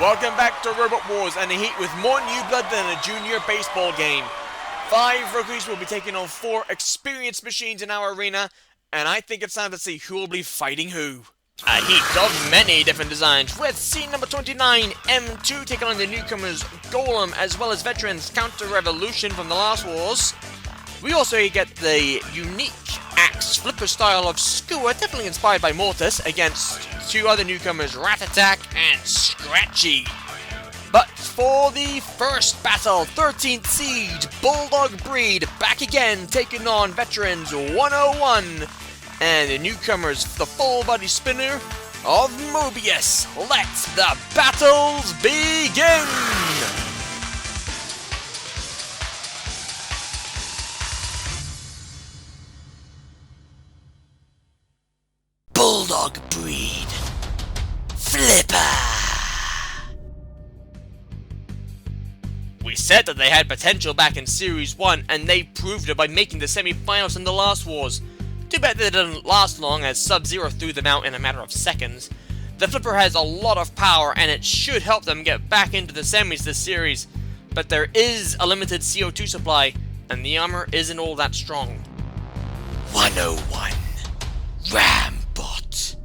Welcome back to Robot Wars and a heat with more new blood than a junior baseball game. 5 rookies will be taking on 4 experienced machines in our arena, and I think it's time to see who will be fighting who. A heat of many different designs, with scene number 29, M2 taking on the newcomers Golem, as well as veterans Counter Revolution from the last wars. We also get the unique axe flipper style of Skewer, definitely inspired by Mortis, against 2 other newcomers, Rat Attack and Scratchy. But for the first battle, 13th seed, Bulldog Breed, back again, taking on veterans 101, and the newcomers, the full body spinner of Mobius. Let the battles begin! Bulldog Breed Flipper. We said that they had potential back in Series 1, and they proved it by making the semi-finals in the last wars. Too bad they didn't last long, as Sub-Zero threw them out in a matter of seconds. The Flipper has a lot of power, and it should help them get back into the semis this series. But there is a limited CO2 supply, and the armor isn't all that strong. 101 Rambot.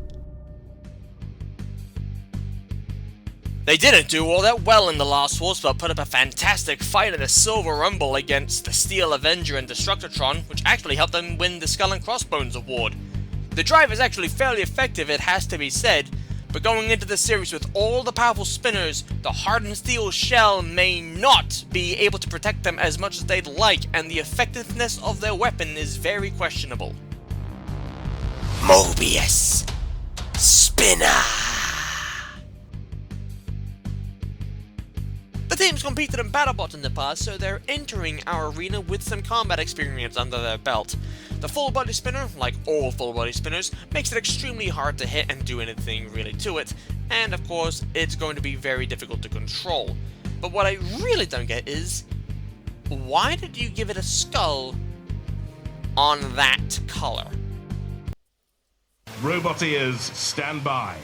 They didn't do all that well in the last wars, but put up a fantastic fight in the Silver Rumble against the Steel Avenger and Destructotron, which actually helped them win the Skull and Crossbones award. The drive is actually fairly effective, it has to be said, but going into the series with all the powerful spinners, the hardened steel shell may not be able to protect them as much as they'd like, and the effectiveness of their weapon is very questionable. Mobius Spinner. The teams competed in Battleboard in the past, so they're entering our arena with some combat experience under their belt. The full body spinner, like all full body spinners, makes it extremely hard to hit and do anything really to it, and of course it's going to be very difficult to control. But what I really don't get is, why did you give it a skull on that color? Robot ears, stand by.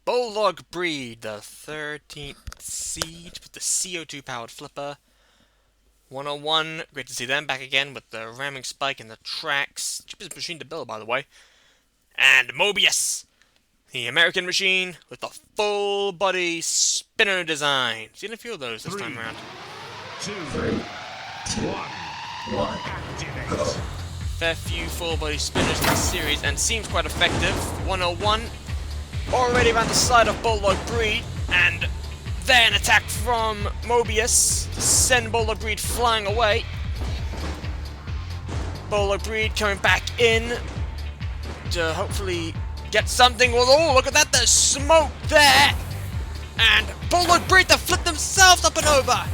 Bulldog Breed, the 13th seed with the CO2 powered flipper. 101, great to see them back again with the ramming spike and the tracks. Cheapest machine to build, by the way. And Mobius, the American machine with the full body spinner design. Seen a few of those this time around. 2, 1, activate. Fair few full body spinners in the series and seems quite effective. 101 already around the side of Bulldog Breed, and then attack from Mobius to send Bulldog Breed flying away. Bulldog Breed coming back in to hopefully get something. Well, oh, look at that, there's smoke there! And Bulldog Breed to flip themselves up and over!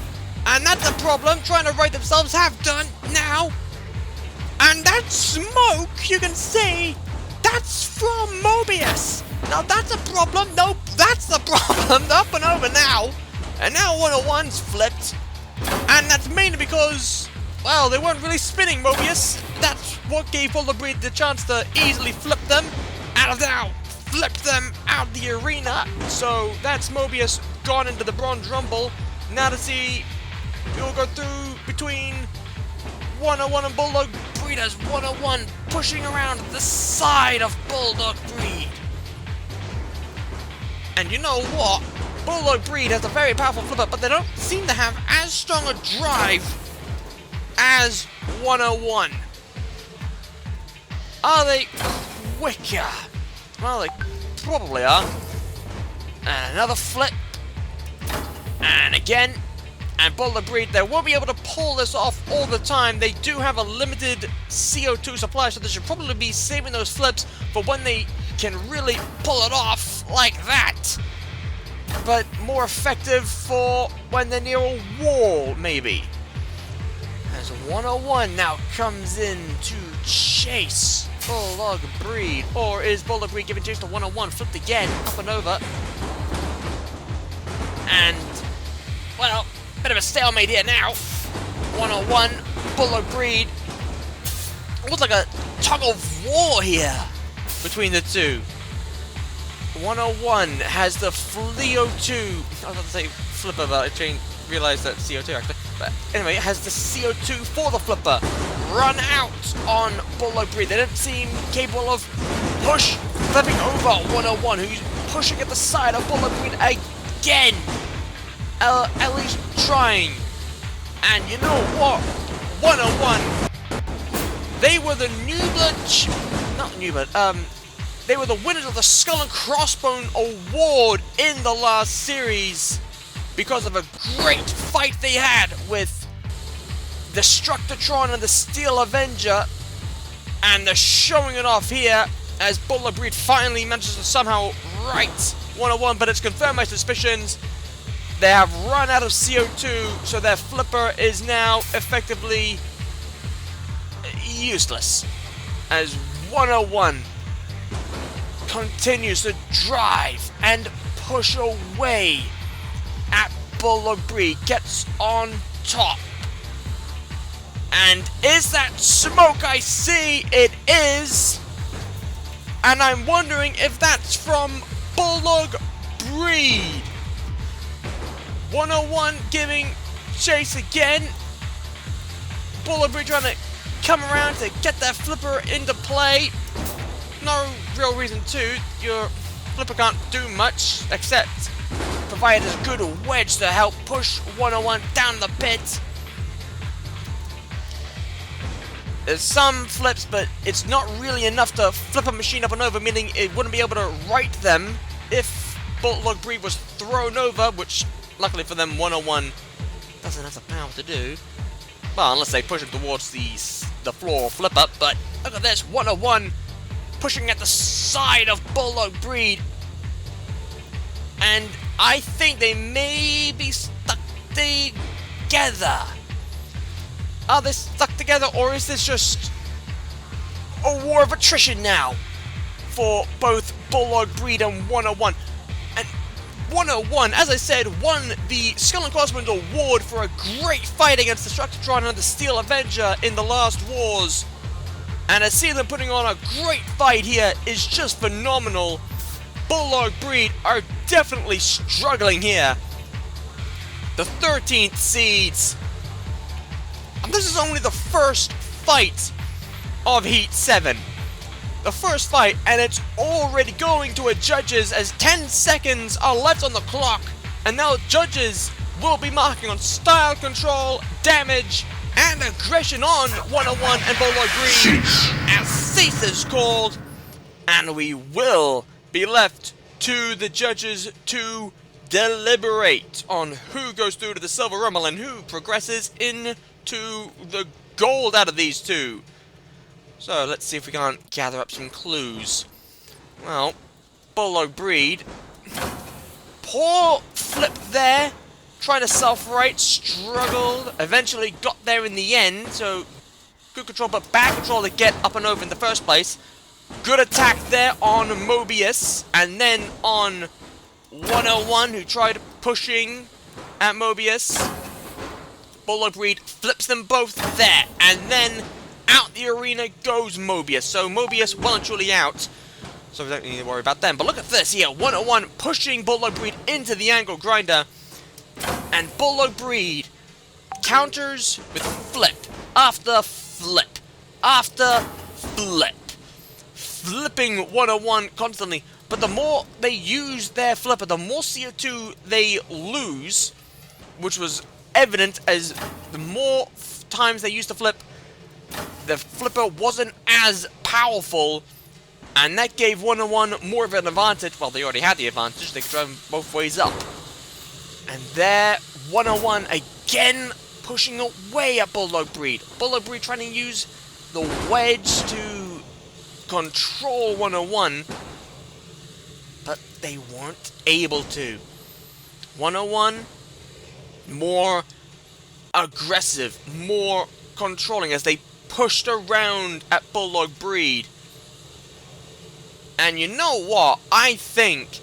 And that's a problem, trying to right themselves, have done now! And that smoke, you can see, that's from Mobius! Now that's a problem, nope, that's the problem, up and over now! And now 101's flipped, and that's mainly because, well, they weren't really spinning Mobius. That's what gave Bulldog Breed the chance to easily flip them out of now, flip them out the arena. So that's Mobius gone into the Bronze Rumble. Now to see who will go through between 101 and Bulldog Breed, as 101 pushing around the side of Bulldog Breed. And you know what? Bulldog Breed has a very powerful flipper, but they don't seem to have as strong a drive as 101. Are they quicker? Well, they probably are. And another flip. And again. And Bulldog Breed, they won't be able to pull this off all the time. They do have a limited CO2 supply, so they should probably be saving those flips for when they can really pull it off like that. But more effective for when they're near a wall, maybe. As 101 now comes in to chase Bulldog Breed. Or is Bulldog Breed giving chase to 101? Flipped again, up and over. And, well, bit of a stalemate here now. 101, Bulldog Breed. It looks like a tug of war here between the two. 101 has the CO2. I was about to say flipper, but I realized that CO2 actually. But anyway, it has the CO2 for the flipper. Run out on Bulldog Breed. They don't seem capable of flipping over 101, who's pushing at the side of Bulldog Breed again. At least trying. And you know what? 101. They were the they were the winners of the Skull and Crossbone Award in the last series because of a great fight they had with the Structatron and the Steel Avenger, and they're showing it off here as Bulldog Breed finally manages to somehow right 101, but it's confirmed my suspicions. They have run out of CO2, so their flipper is now effectively useless as 101 continues to drive and push away at Bulldog Breed, gets on top. And is that smoke I see? It is. And I'm wondering if that's from Bulldog Breed. 101 giving chase again. Bulldog Breed trying to come around to get that flipper into play. No real reason to. Your flipper can't do much except provide a good wedge to help push 101 down the pit. There's some flips, but it's not really enough to flip a machine up and over, meaning it wouldn't be able to right them if Bulldog Breed was thrown over, which luckily for them 101 doesn't have the power to do. Well, unless they push him towards the floor flip up, but look at this, 101 pushing at the side of Bulldog Breed. And I think they may be stuck together. Are they stuck together, or is this just a war of attrition now for both Bulldog Breed and 101? And 101, as I said, won the Skull and Crossbones Award for a great fight against the Structatron and the Steel Avenger in the last wars. And I see them putting on a great fight here is just phenomenal. Bulldog Breed are definitely struggling here. The 13th seeds. And this is only the first fight of Heat 7. The first fight, and it's already going to a judges as 10 seconds are left on the clock. And now judges will be marking on style control, damage, and aggression on 101 and Bulldog Breed as cease is called. And we will be left to the judges to deliberate on who goes through to the Silver Rumble and who progresses into the gold out of these two. So let's see if we can't gather up some clues. Well, Bulldog Breed, poor flip there, trying to self-right, struggled, eventually got there in the end, so good control but bad control to get up and over in the first place. Good attack there on Mobius, and then on 101 who tried pushing at Mobius. Bulldog Breed flips them both there, and then out the arena goes Mobius. So Mobius well and truly out, so we don't need to worry about them. But look at this here, 101 pushing Bulldog Breed into the angle grinder, and Bulldog Breed counters with flip after flip after flip, flipping 101 constantly. But the more they use their flipper, the more CO2 they lose, which was evident as the more times they used the flipper wasn't as powerful, and that gave 101 more of an advantage. Well, they already had the advantage, they could drive them both ways up. And there, 101 again pushing away at Bulldog Breed. Bulldog Breed trying to use the wedge to control 101, but they weren't able to. 101 more aggressive, more controlling as they pushed around at Bulldog Breed. And you know what? I think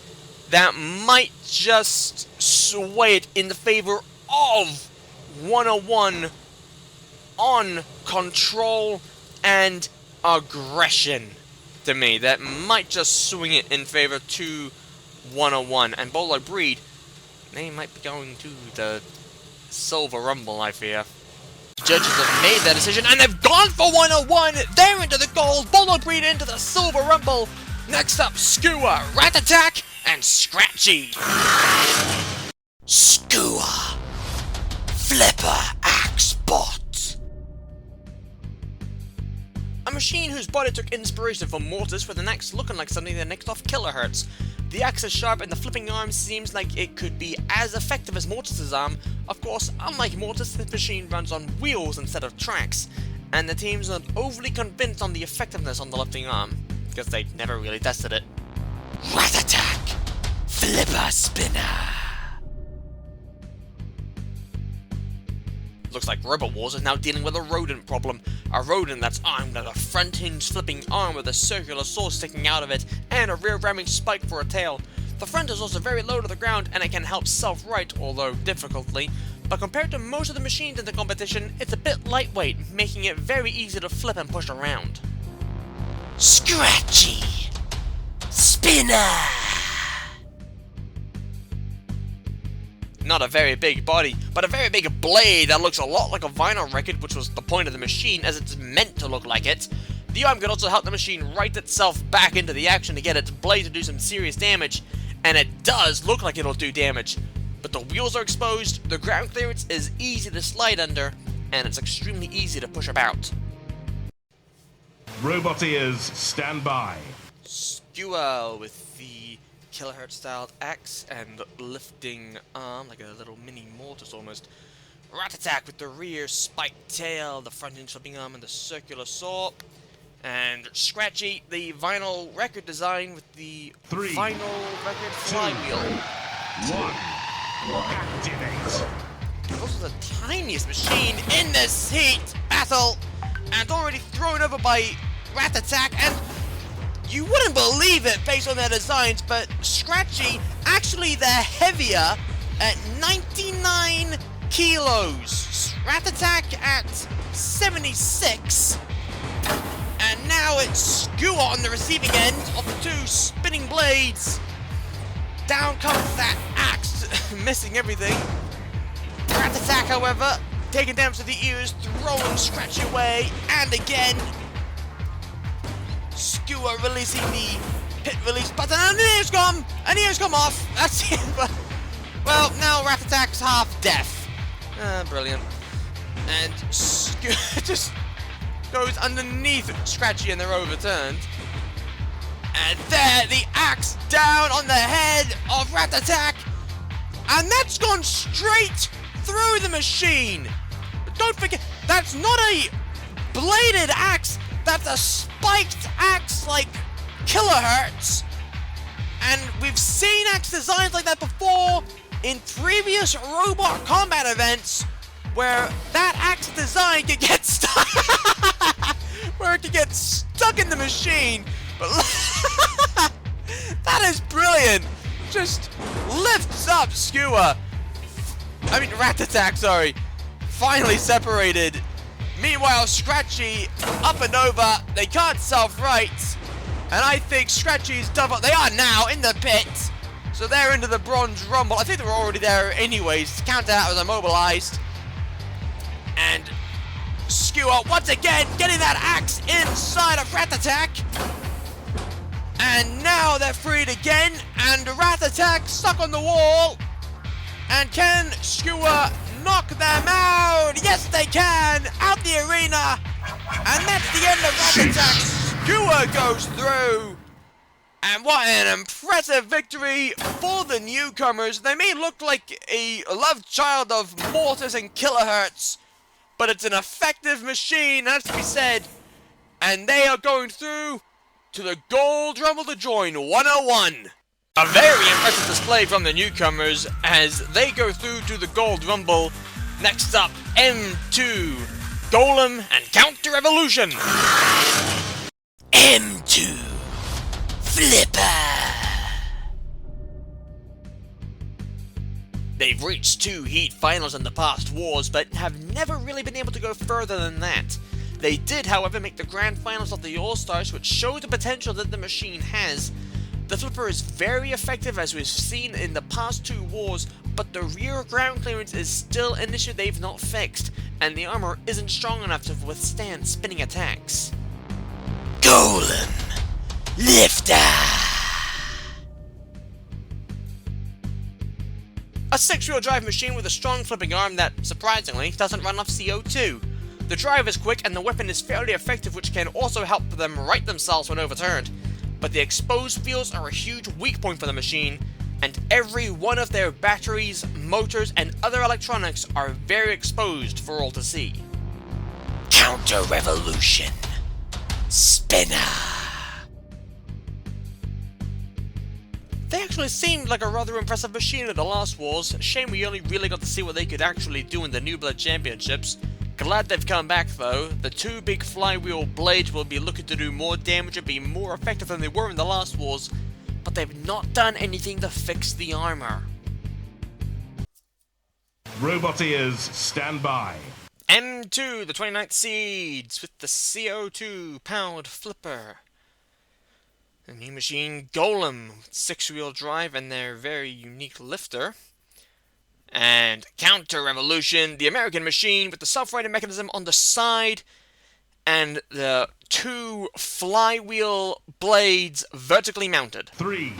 that might just sway it in the favor of 101 on control and aggression to me. That might just swing it in favor to 101. And Bulldog Breed, they might be going to the Silver Rumble, I fear. Judges have made their decision, and they've gone for 101! They're into the gold! Bulldog Breed into the Silver Rumble! Next up, Skewer, Rat Attack, and Scratchy! Skewer! Flipper Axe Bot! A machine whose body took inspiration from Mortis, with an axe looking like something that nicked off Kilohertz. The axe is sharp and the flipping arm seems like it could be as effective as Mortis' arm. Of course, unlike Mortis, this machine runs on wheels instead of tracks, and the team's not overly convinced on the effectiveness on the lifting arm, because they never really tested it. Rat Attack! Flipper Spinner! Looks like Robot Wars is now dealing with a rodent problem. A rodent that's armed with a front hinge flipping arm with a circular saw sticking out of it, and a rear ramming spike for a tail. The front is also very low to the ground, and it can help self-right, although difficultly. But compared to most of the machines in the competition, it's a bit lightweight, making it very easy to flip and push around. Scratchy! Spinner! Not a very big body, but a very big blade that looks a lot like a vinyl record, which was the point of the machine, as it's meant to look like it. The arm can also help the machine right itself back into the action to get its blade to do some serious damage, and it does look like it'll do damage. But the wheels are exposed, the ground clearance is easy to slide under, and it's extremely easy to push about. Robot ears, stand by. Skewer with the Kilohertz styled axe and lifting arm, like a little mini Mortis almost. Rat Attack with the rear spiked tail, the front hinge flipping arm, and the circular saw. And Scratchy, the vinyl record design with the vinyl record flywheel. 1. Activate. This is the tiniest machine in this heat battle, and already thrown over by Rat Attack, and you wouldn't believe it based on their designs, but Scratchy, actually they're heavier at 99 kilos. Rat Attack at 76. And now it's Skewer on the receiving end of the two spinning blades. Down comes that axe, missing everything. Rat Attack, however, taking damage to the ears, throwing Scratchy away, and again. Skewer releasing the hit release button, and the ears come! And the ears come off! That's it! Well, now Rat Attack's half deaf. Brilliant. And Skewer just goes underneath Scratchy and they're overturned. And there, the axe down on the head of Rat Attack. And that's gone straight through the machine. But don't forget, that's not a bladed axe. That's a spiked axe like Kilohertz. And we've seen axe designs like that before in previous robot combat events where that axe design could get stuck. Where it could get stuck in the machine. But that is brilliant. Just lifts up Skewer. Rat Attack, sorry. Finally separated. Meanwhile, Scratchy up and over. They can't self-right. And I think Scratchy's done what they are now in the pit. So they're into the Bronze Rumble. I think they were already there anyways. Counter out was immobilized. And Skewer once again getting that axe inside of Rat Attack. And now they're freed again. And Rat Attack stuck on the wall. And can Skewer knock them out? Yes, they can. Out the arena. And that's the end of Rat Attack. Skewer goes through. And what an impressive victory for the newcomers. They may look like a love child of Mortis and Kilohertz, but it's an effective machine, has to be said. And they are going through to the Gold Rumble to join 101. A very impressive display from the newcomers as they go through to the Gold Rumble. Next up, M2, Golem and Counter Evolution. M2, Flipper. They've reached 2 Heat finals in the past wars, but have never really been able to go further than that. They did, however, make the Grand Finals of the All-Stars, which showed the potential that the machine has. The flipper is very effective as we've seen in the past 2 wars, but the rear ground clearance is still an issue they've not fixed, and the armor isn't strong enough to withstand spinning attacks. Golem! Lifter! A 6-wheel drive machine with a strong flipping arm that, surprisingly, doesn't run off CO2. The drive is quick and the weapon is fairly effective, which can also help them right themselves when overturned. But the exposed fields are a huge weak point for the machine, and every one of their batteries, motors, and other electronics are very exposed for all to see. Counter-revolution. Spinner. They actually seemed like a rather impressive machine at the last wars. Shame we only really got to see what they could actually do in the New Blood Championships. Glad they've come back though. The 2 big flywheel blades will be looking to do more damage and be more effective than they were in the last wars, but they've not done anything to fix the armor. Roboteers, stand by. M2, the 29th Seeds, with the CO2 powered flipper. The new machine, Golem, with 6-wheel drive and their very unique lifter. And Counter-Revolution, the American machine with the self-righting mechanism on the side and the 2 flywheel blades vertically mounted. 3,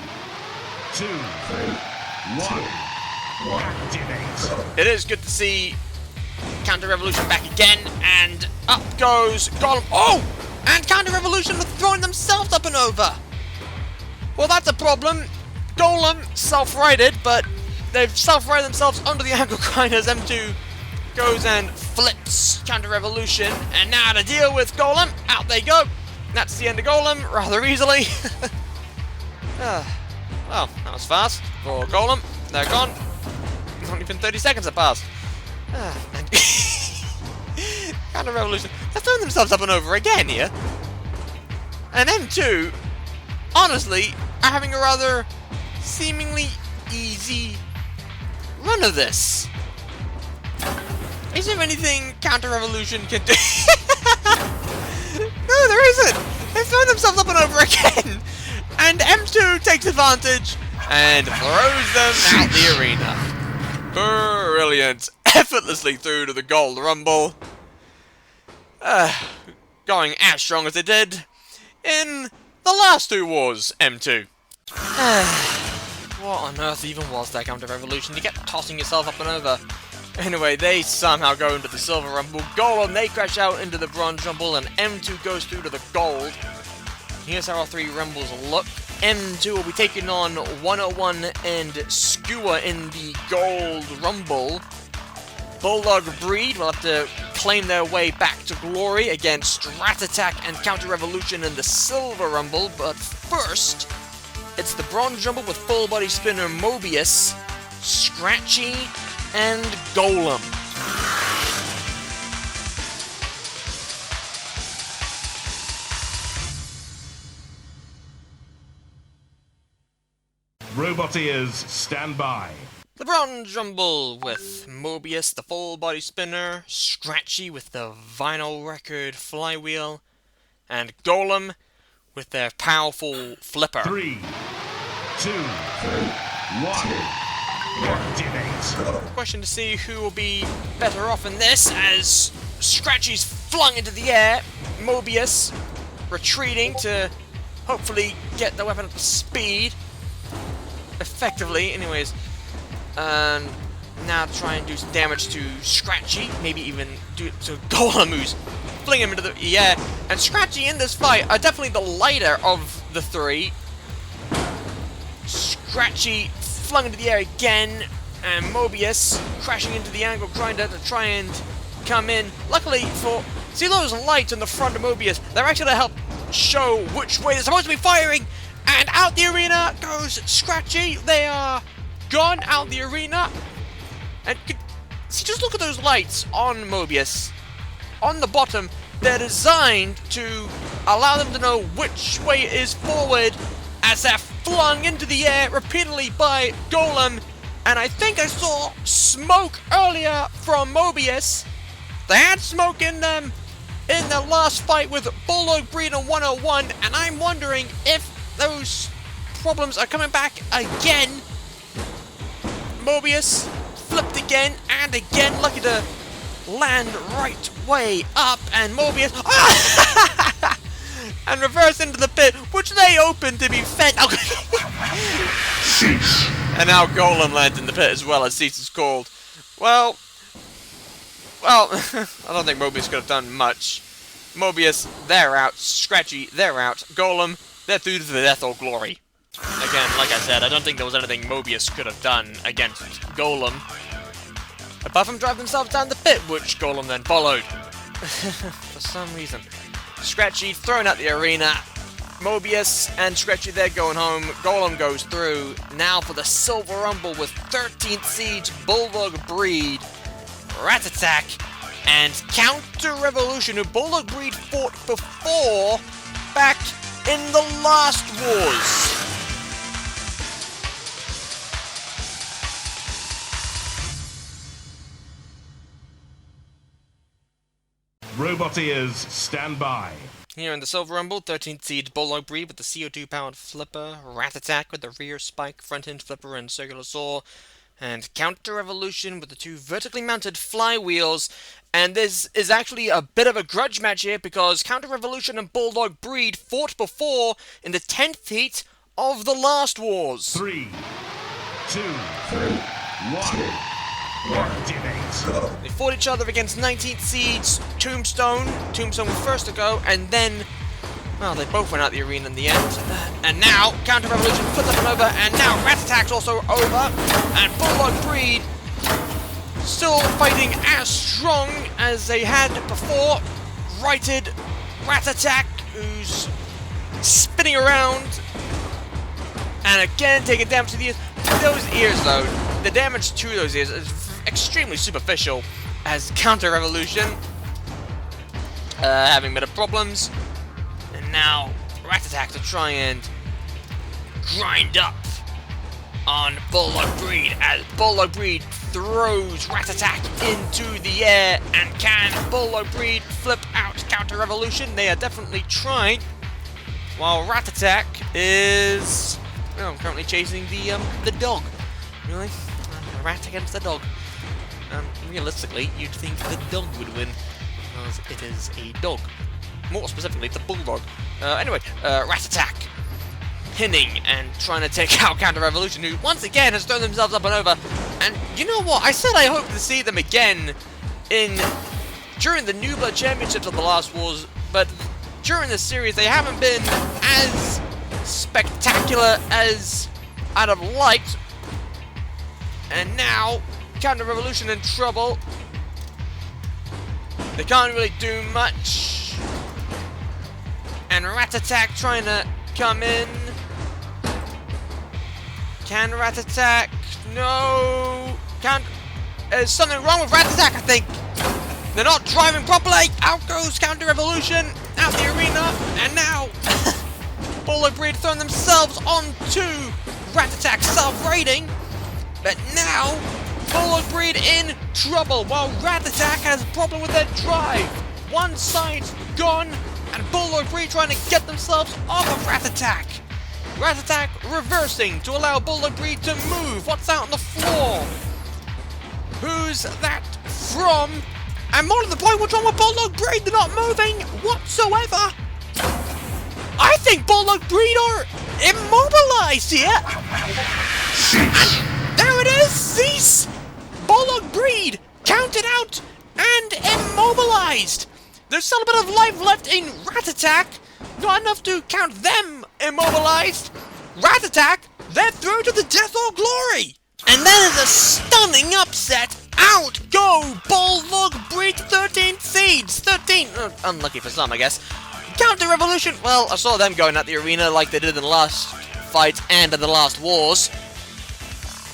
2, 1. Activate. It is good to see Counter-Revolution back again, and up goes Golem. Oh! And Counter-Revolution with throwing themselves up and over. Well, that's a problem. Golem self-righted, but they've self-righted themselves under the angle grind as M2 goes and flips Counter-Revolution. And now to deal with Golem. Out they go. That's the end of Golem rather easily. Well, that was fast for Golem. They're gone. Not even 30 seconds have passed. And Counter-Revolution. They're throwing themselves up and over again here. And M2, honestly, are having a rather seemingly easy run of this. Is there anything Counter-Revolution can do? No, there isn't. They've thrown themselves up and over again. And M2 takes advantage and throws them out the arena. Brilliant. Effortlessly through to the gold rumble. Going as strong as they did in the last 2 wars, M2. What on earth even was that Counter-Revolution? You get tossing yourself up and over. Anyway, they somehow go into the silver rumble. Golem, they crash out into the bronze rumble, and M2 goes through to the gold. Here's how our 3 rumbles look. M2 will be taking on 101 and Skewer in the gold rumble. Bulldog Breed will have to claim their way back to glory against Rat Attack and Counter-Revolution in the silver rumble, but first, it's the bronze rumble with full body spinner Mobius, Scratchy, and Golem. Roboteers, stand by. The bronze rumble with Mobius, the full body spinner, Scratchy with the vinyl record flywheel, and Golem with their powerful flipper. 3, 2, 1. Activate. Question to see who will be better off in this, as Scratchy's flung into the air, Mobius retreating to hopefully get the weapon up to speed effectively. Anyways, and now to try and do some damage to Scratchy, maybe even do it to Golem, who's flinging him into the air. And Scratchy in this fight are definitely the lighter of the 3. Scratchy flung into the air again, and Mobius crashing into the angle grinder to try and come in. Luckily for... See those lights on the front of Mobius? They're actually to help show which way they're supposed to be firing. And out the arena goes Scratchy. They are gone out the arena. And see, just look at those lights on Mobius. On the bottom, they're designed to allow them to know which way is forward as they're flung into the air repeatedly by Golem. And I think I saw smoke earlier from Mobius. They had smoke in them in the last fight with Bulldog Breed on 101, and I'm wondering if those problems are coming back again. Mobius flipped again and again, lucky to land right way up, and Mobius and reverse into the pit, which they opened to be fed. Cease. And now Golem lands in the pit as well, as Cease is called. Well, I don't think Mobius could have done much. Mobius, they're out. Scratchy, they're out. Golem, they're through to the death or glory. Again, like I said, I don't think there was anything Mobius could have done against Golem, apart from drive themselves down the pit, which Golem then followed. For some reason. Scratchy thrown out the arena. Mobius and Scratchy, they're going home. Golem goes through. Now for the Silver Rumble with 13th Siege, Bulldog Breed, Rat Attack, and Counter Revolution, who Bulldog Breed fought before back in the last wars. Roboteers, stand by. Here in the Silver Rumble, 13th Seed Bulldog Breed with the CO2-powered flipper, Rat Attack with the rear spike, front-end flipper, and circular saw, and Counter Revolution with the two vertically mounted flywheels. And this is actually a bit of a grudge match here, because Counter Revolution and Bulldog Breed fought before in the 10th heat of the last wars. 3, 2, 1. Activate. They fought each other against 19th Seeds, Tombstone. Tombstone was first to go, and then, well, they both went out the arena in the end. And now, Counter Revolution flipped up and over, and now Rat Attack's also over, and Bulldog Breed still fighting as strong as they had before. Righted Rat Attack, who's spinning around, and again taking damage to the ears. Those ears, though, the damage to those ears is extremely superficial, as Counter Revolution having a bit of problems, and now Rat Attack to try and grind up on Bulldog Breed, as Bulldog Breed throws Rat Attack into the air. And can Bulldog Breed flip out Counter Revolution? They are definitely trying, while Rat Attack is, well, currently chasing the dog. Really? A rat against the dog. Realistically, you'd think the dog would win, because it is a dog. More specifically, the bulldog. Anyway, Rat Attack pinning and trying to take out Counter Revolution, who once again has thrown themselves up and over. And you know what? I said I hope to see them again during the New Blood Championships of the last wars, but during this series they haven't been as spectacular as I'd have liked. And now, Counter Revolution in trouble. They can't really do much. And Rat Attack trying to come in. Can Rat Attack? No. Can't. There's something wrong with Rat Attack, I think. They're not driving properly. Out goes Counter Revolution. Out the arena. And now, Bulldog Breed throwing themselves onto Rat Attack self-rating. But now, Bulldog Breed in trouble, while Rat Attack has a problem with their drive. One side's gone, and Bulldog Breed trying to get themselves off of Rat Attack. Rat Attack reversing to allow Bulldog Breed to move. What's out on the floor? Who's that from? And more to the point, what's wrong with Bulldog Breed? They're not moving whatsoever. I think Bulldog Breed are immobilized here. There it is! Cease! Bulldog Breed counted out and immobilized! There's still a bit of life left in Rat Attack. Not enough to count them immobilized. Rat Attack, they're through to the death or glory! And that is a stunning upset. Out go Bulldog Breed 13 seeds. 13, unlucky for some, I guess. Counter Revolution, well, I saw them going at the arena like they did in the last fight and in the last wars.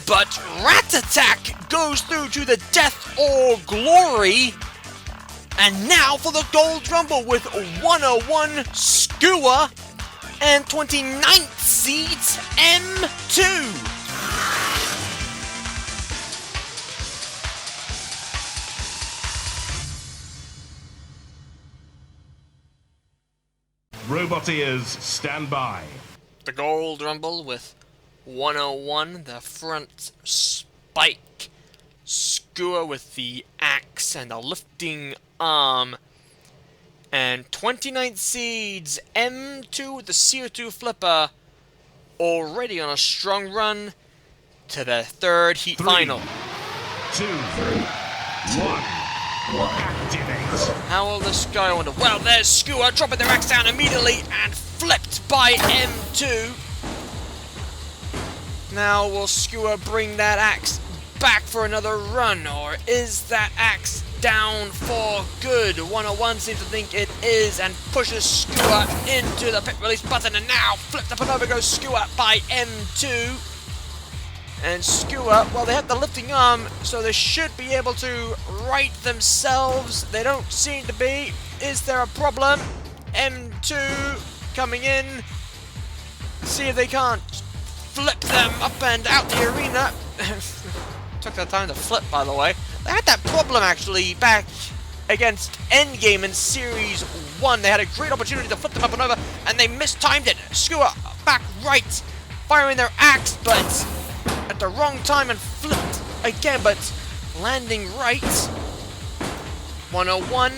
But Rat Attack goes through to the death or glory. And now for the Gold Rumble with 101 Skewer and 29th Seeds M2. Roboteers, stand by. the Gold Rumble with 101, the front spike. Skewer with the axe and the lifting arm. And 29 seeds, M2 with the CO2 flipper, already on a strong run to the third heat final. 2, 1, activate. How will this go? I wonder. Well, there's Skewer dropping their axe down immediately and flipped by M2. Now will Skewer bring that axe back for another run, or is that axe down for good? 101 seems to think it is and pushes Skewer into the pit release button, and now flipped up and over goes Skewer by M2. And Skewer, well, they have the lifting arm, so they should be able to right themselves. They don't seem to be. Is there a problem? M2 coming in. See if they can't flip them up and out the arena. Took their time to flip, by the way. They had that problem, actually, back against Endgame in Series 1. They had a great opportunity to flip them up and over, and they mistimed it. Skewer back right, firing their axe, but at the wrong time and flipped again, but landing right. 101,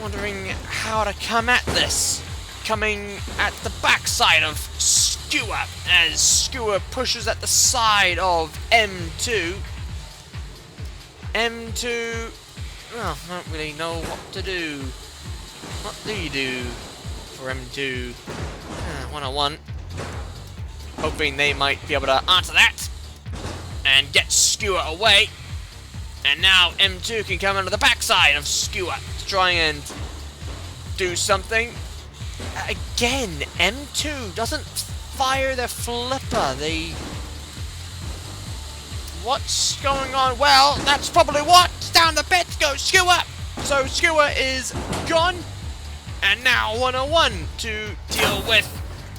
wondering how to come at this. Coming at the backside of Skewer, as Skewer pushes at the side of M2. M2, well, I don't really know what to do. What do you do for M2? 101. Hoping they might be able to answer that and get Skewer away. And now M2 can come under the backside of Skewer to try and do something. Again, M2 doesn't fire their flipper. What's going on? Well, that's probably what. Down the pit goes Skewer. So Skewer is gone. And now 101 to deal with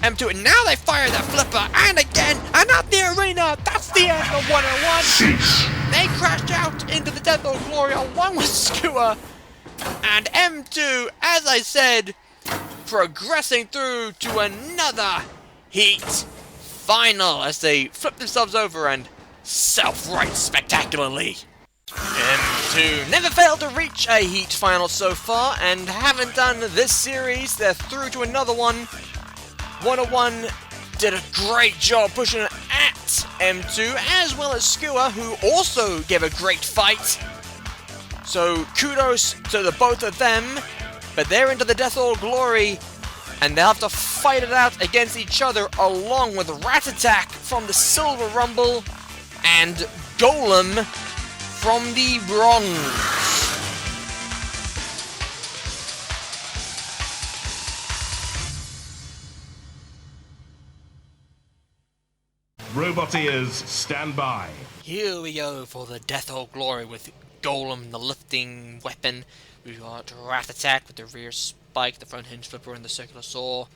M2. And now they fire their flipper. And again. And out the arena. That's the end of 101. They crashed out into the Death or Glory on one with Skewer. And M2, as I said, progressing through to another heat final as they flip themselves over and self-right spectacularly. M2 never failed to reach a heat final so far and haven't done this series. They're through to another one. 101 did a great job pushing it at M2, as well as Skewer, who also gave a great fight. So kudos to the both of them. But they're into the Death or Glory, and they'll have to fight it out against each other, along with Rat Attack from the Silver Rumble and Golem from the Bronze. Roboteers, stand by. Here we go for the Death or Glory with Golem, the lifting weapon. We've got Rat Attack with the rear spike, the front hinge flipper, and the circular saw.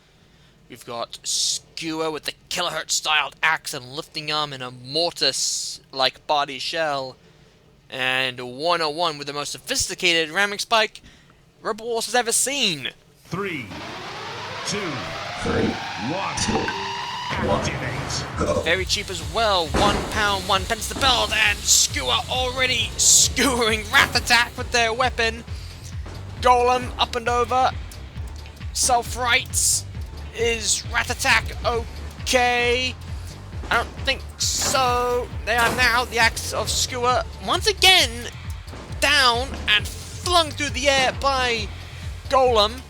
We've got Skewer with the kilohertz styled axe and lifting arm and a mortis-like body shell. And 101 with the most sophisticated ramming spike Rebel Wars has ever seen. 3, 2, 1, activate. Very cheap as well, £1, 1 pence to build, and Skewer already skewering Rat Attack with their weapon. Golem up and over. Self-rights. Is Rat Attack okay? I don't think so. They are now the axe of Skewer once again down and flung through the air by Golem.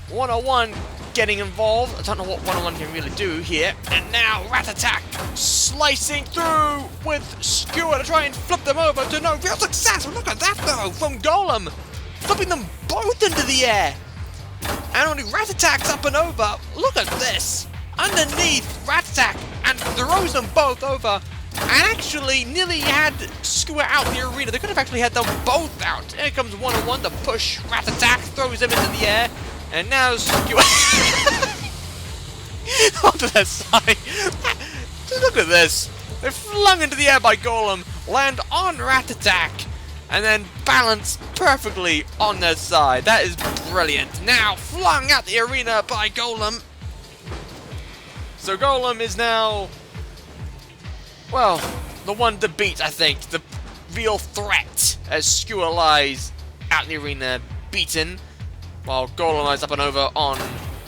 101 getting involved. I don't know what 101 can really do here. And now Rat Attack slicing through with Skewer to try and flip them over to no real success. Look at that though from Golem. Flipping them both into the air. And only Rat Attack's up and over. Look at this. Underneath Rat Attack and throws them both over. And actually nearly had Skewer out the arena. They could have actually had them both out. Here comes 101 to push Rat Attack, throws him into the air. And now Skewer onto their side. Look at this. They're flung into the air by Golem, land on Rat Attack, and then balance perfectly on their side. That is brilliant. Now flung out the arena by Golem. So Golem is now, well, the one to beat, I think. The real threat, as Skewer lies out in the arena beaten, while Golem lies up and over on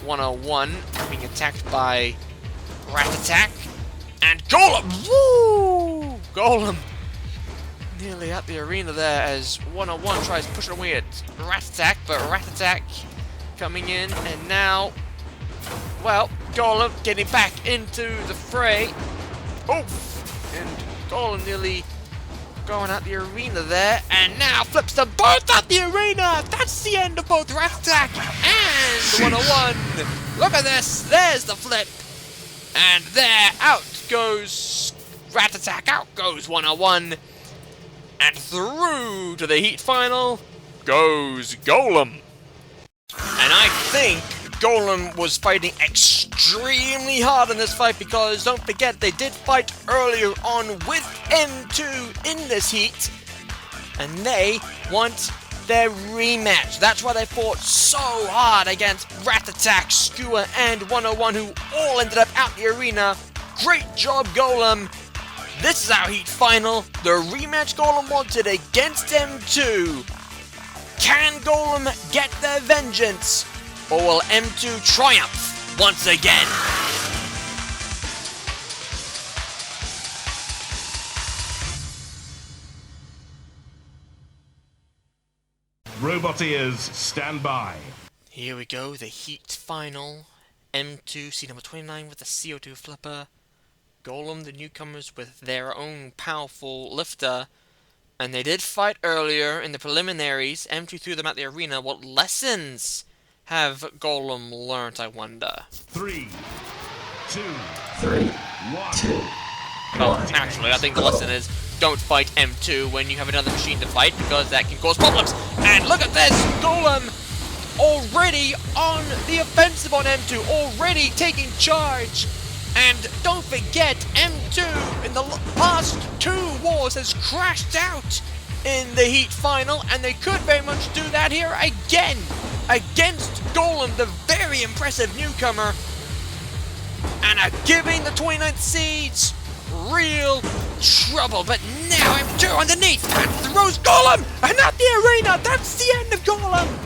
101, being attacked by Rat Attack. And Golem! Woo! Golem nearly at the arena there as 101 tries pushing away at Rat Attack, but Rat Attack coming in, and now, well, Golem getting back into the fray. Oof! And Golem nearly going out the arena there, and now flips them both out the arena! That's the end of both Rat Attack and 101! Look at this! There's the flip! And there, out goes Rat Attack, out goes 101! And through to the heat final goes Golem. And I think Golem was fighting extremely hard in this fight because, don't forget, they did fight earlier on with M2 in this heat. And they want their rematch. That's why they fought so hard against Rat Attack, Skewer, and 101, who all ended up out the arena. Great job, Golem. This is our heat final. The rematch Golem wanted against M2. Can Golem get their vengeance? Or will M2 triumph once again? Robot ears, stand by. Here we go, the heat final. M2, seed number 29 with the CO2 flipper. Golem, the newcomers, with their own powerful lifter. And they did fight earlier in the preliminaries. M2 threw them at the arena. What lessons have Golem learnt, I wonder? 3, 2, 3, 1. 2. Well, actually, I think the lesson is don't fight M2 when you have another machine to fight, because that can cause problems. And look at this! Golem already on the offensive on M2, already taking charge. And don't forget, M2 in the past 2 wars has crashed out in the heat final, and they could very much do that here again against Golem, the very impressive newcomer, and are giving the 29th seeds real trouble. But now M2 underneath and throws Golem, and at the arena, that's the end of Golem.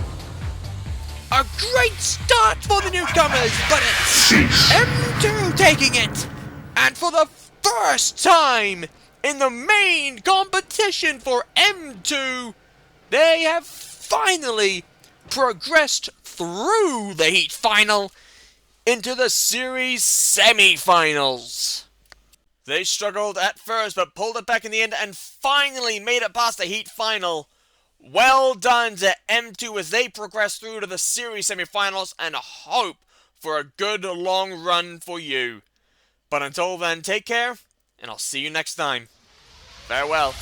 A great start for the newcomers, but it's M2 taking it! And for the first time in the main competition for M2, they have finally progressed through the heat final into the series semi-finals. They struggled at first, but pulled it back in the end and finally made it past the heat final. Well done to M2 as they progress through to the series semi-finals, and hope for a good long run for you. But until then, take care, and I'll see you next time. Farewell.